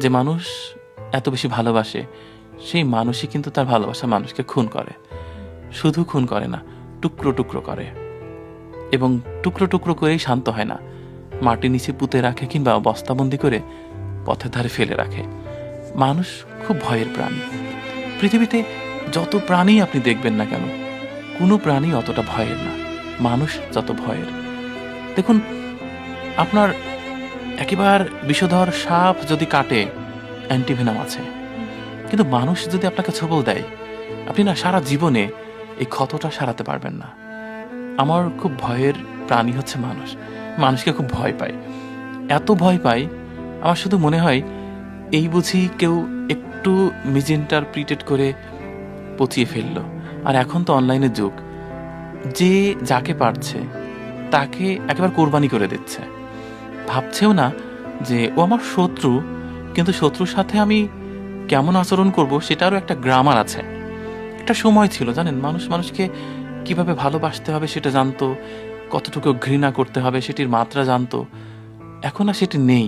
যে মানুষ এত বেশি ভালোবাসে, সেই মানুষই কিন্তু তার ভালোবাসা মানুষকে খুন করে। শুধু খুন করে না, টুকরো টুকরো করে, এবং টুকরো টুকরো করেই শান্ত হয় না, মাটির নিচে পুঁতে রাখে কিংবা বস্তাবন্দি করে পথের ধারে ফেলে রাখে। মানুষ খুব ভয়ের প্রাণী। পৃথিবীতে যত প্রাণী আপনি দেখবেন না কেন, কোনো প্রাণী অতটা ভয়ের না, মানুষ যত ভয়ের। দেখুন, আপনার একেবারে বিষধর সাপ যদি কাটে, অ্যান্টিভেনাম আছে, কিন্তু মানুষ যদি আপনাকে ছোবল দেয়, আপনি না সারা জীবনে এই ক্ষতটা সারাতে পারবেন না। আমার খুব ভয়ের প্রাণী হচ্ছে মানুষ। মানুষকে খুব ভয় পাই, এত ভয় পাই, আমার শুধু মনে হয় এই বুঝি কেউ একটু মিজেন্টারপ্রিটেড করে পচিয়ে ফেললো। আর এখন তো অনলাইনের যুগ, যে যাকে পারছে তাকে একেবারে কোরবানি করে দিচ্ছে। ভাবছেও না যে ও আমার শত্রু, কিন্তু শত্রুর সাথে আমি কেমন আচরণ করব সেটারও একটা গ্রামার আছে। একটা সময় ছিল জানেন, মানুষ মানুষকে কিভাবে ভালোবাসতে হবে সেটা জানতো, কতটুকু ঘৃণা করতে হবে সেটির মাত্রা জানতো। এখন আর সেটি নেই।